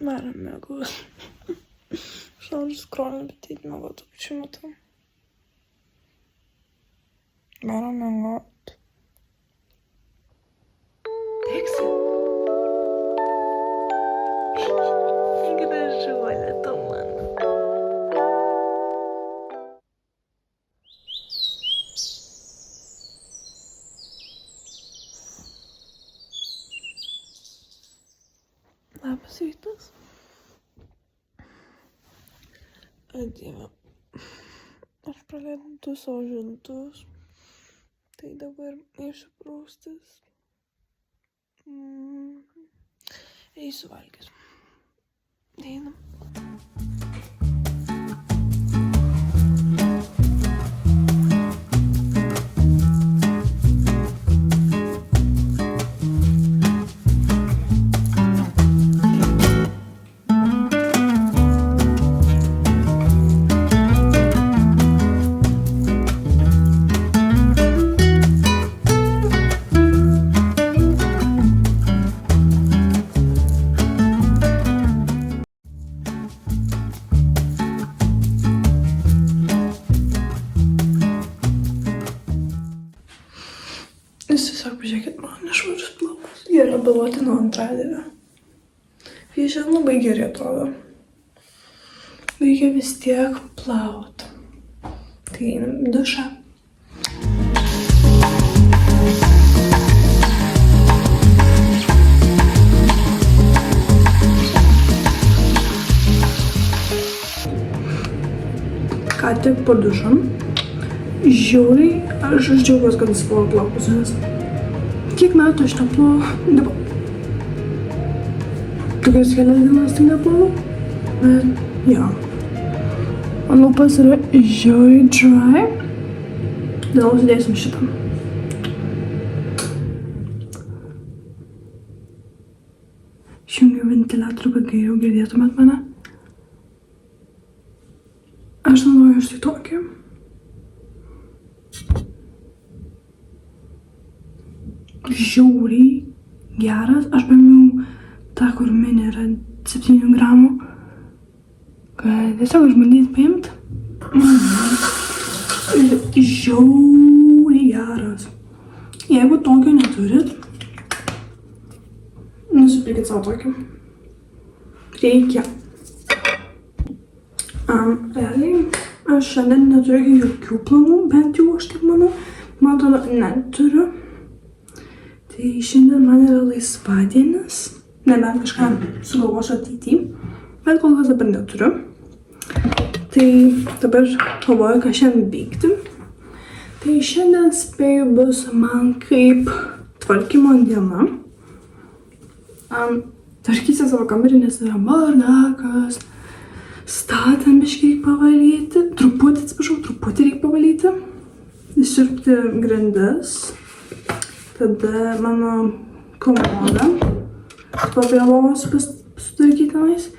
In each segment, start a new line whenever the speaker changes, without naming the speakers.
Merhaba. Sonra scroll'unu bitirdim ama uçmadım. Merhaba. Текси. Играешь в туман. Labas rytas. O Dieve. Aš praleidau 2 savo žintus. Tai dabar išsipraustas. Eisiu valgyti. Einam. Jūs tiesiog pažiūrėkit man nešvarius plaukus. Jie yra baloti nuo antradienio. Jie šiandien labai gerai atrodo. Reikia vis tiek plauti. Tai einam į dušą. Ką tik po dušam. Žiauriai, aš džiaugiuosi, kad nusiplavu plaukus, nes kiek metų aš neplovu, dabar tokias kelias dienas tai neplovu, bet jo. Man lūpas yra žiauriai dry, dėl uždėsim šitą. Išjungiu ventiliatorių, kad geriau girdėtumėt mane. Aš naudoju štai tokį. Žiauriai geras. Aš paėmiau tą, kur mini yra 7 gramų. Kad tiesiog išbandyti paimt. Ir žiauriai geras. Jeigu tokio neturit, nusipirkit savo tokį. Reikia. Realiai, aš šiandien neturiu jokių planų, bent jau aš taip manau. Man atrodo, neturiu. Tai šiandien man yra laisvadienis, nebent kažką sugalvosiu ateity, bet kol kas dabar neturiu. Tai dabar galvoju, ką šiandien veikti. Tai šiandien spėju bus man kaip tvarkymo diena. Tvarkysiu savo kambarį, nes yra bardakas. Statą biškį reikia pavalyti, truputį reikia pavalyti. Išsiurbti grindis. Tada mano komodą papėlovos sutvarkyti tenais.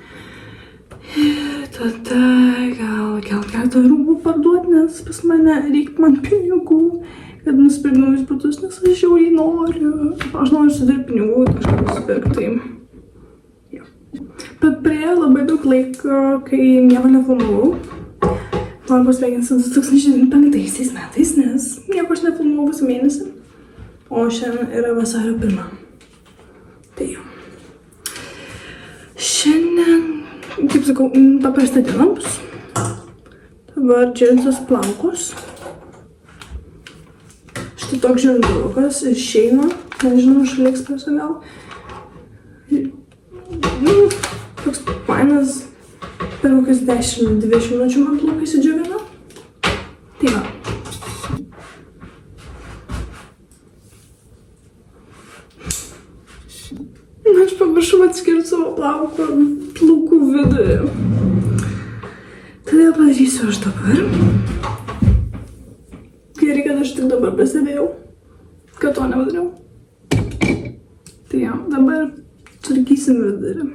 Ir tada gal keletą rūbų parduoti, nes pas mane reikia man pinigų, kad nusipirkti naujus batus, nes aš žiauriai noriu. Aš noriu sudirbti pinigų, kažką nusipirkti. Tai jo. Bet praėjo labai daug laiko, kai nieko nefilmavau. Noriu pasveikinti 2005 metais, nes nieko aš nefilmavau visą mėnesį. O šiandien yra vasario 1. Tai jau. Šiandien, kaip sakau, paprasta diena bus. Dabar džinsus plaukus. Štai toks žindukas išeina. Nežinau, iš AliExpresso gal. Toks fainas. Per kokias 10-20 minučių man plaukai įsidžiovina. Tai va. Aš pamiršau atskirti savo plaukų vidurį. Todėl padarysiu aš dabar. Gerai, kad aš tik dabar pastebėjau, kad to nepadariau. Tai jau, dabar tvarkysim vidurį.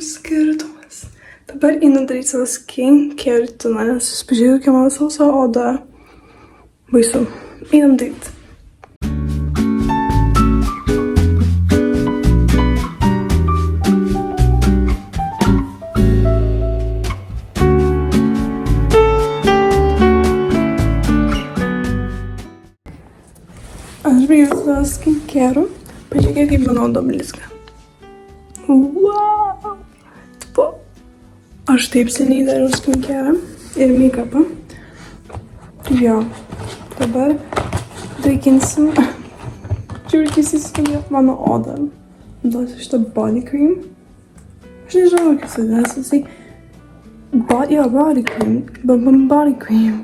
skirtumas. Dabar einu daryti savo skincare rutiną, nes jūs pažiūrėjau, kokia mano sausa oda. Baisu. Einam daryti. Aš baigiau savo skincare. Pažiūrėkit, kaip mano oda blizga. Wow! Tipo, aš taip seniai dariau skincare ir make-upą. Jo, dabar draikinsim. Žiūrėkit, įsiskambėjo mano odą. Duosiu šitą body cream. Aš nežinau, kaip vadinasi, jisai... Body cream. Body cream.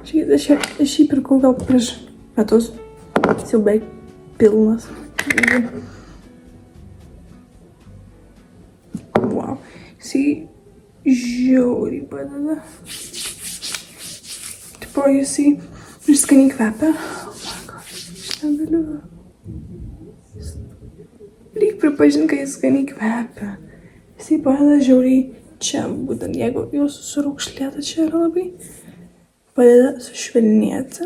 Aš jį pirkau gal prieš metus. Jis jau beveik pilnas. Wow. Jisai žiauriai padeda. Tipo, jisai skaniai kvepia. Oh my god, aš negaliu. Reik pripažinti, kad jis skaniai kvepia. Jisai padeda žiauriai čia, būtent jeigu jūsų suraukšlėta čia yra labai, padeda sušvelnėti.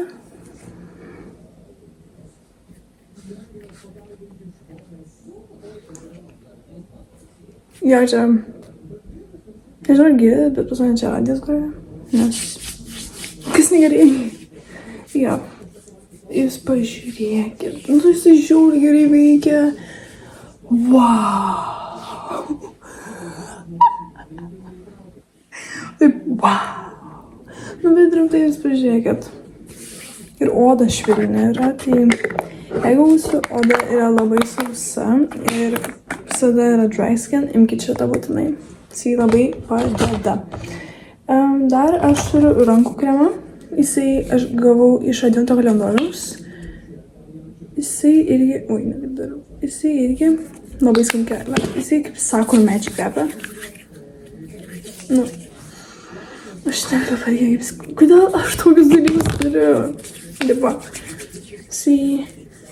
Jo, čia, nežinau, girdėt, bet pas mane čia radijas groja, nes kas negerai. Jo, jūs pažiūrėkit, nu jis žiauriai gerai veikia. Wow. Taip, wow. Nu, bet rimtai jūs pažiūrėkit. Ir oda švelni yra, tai jeigu jūsų oda yra labai sausa ir visada yra dry skin, imkite šitą būtinai. Jisai labai padeda. Dar aš turiu rankų kremą. Jisai aš gavau iš advento kalendoriaus. Jisai irgi... Oi, ne taip darau. Jisai irgi labai skincare. Jisai, kaip sako, magic kvepia. Nu, aš negaliu padėti. Kodėl aš tokius dalykus turiu? Dabar. Jisai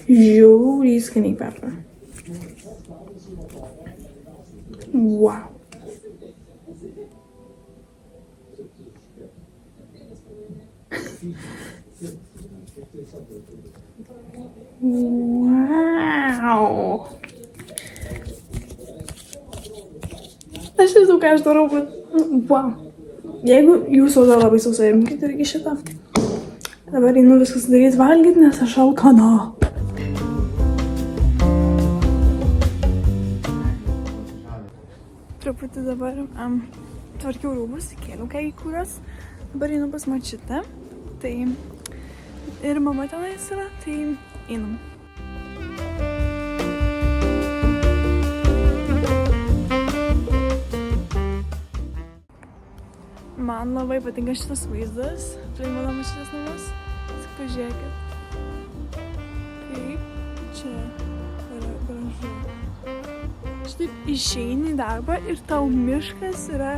žiauriai skaniai kvepia. Wow. Wow. Aš nežinau, ką aš darau, bet... Wow. Jeigu jūsų oda labai sausa, imkite irgi šitą. Dabar einu viskas daryti valgyti, nes aš alkana. Truputį dabar tvarkiau rūbus, kėliau keikurios. Dabar einu pas močiutę. Tai ir mama tenais yra, tai einam. Man labai patinka šitas vaizdas. Tai mano močiutės namus. Tik pažiūrėkit. Kaip čia yra gražu. Štaip išeini į darbą ir tau miškas yra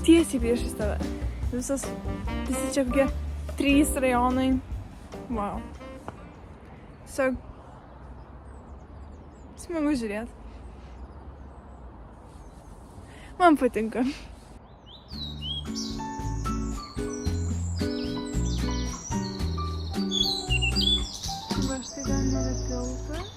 tiesiai priešais tave. Visi čia kokie 3 rajonai. Wow. Tiesiog smagu žiūrėti. Man patinka. Va štai ten yra tiltas.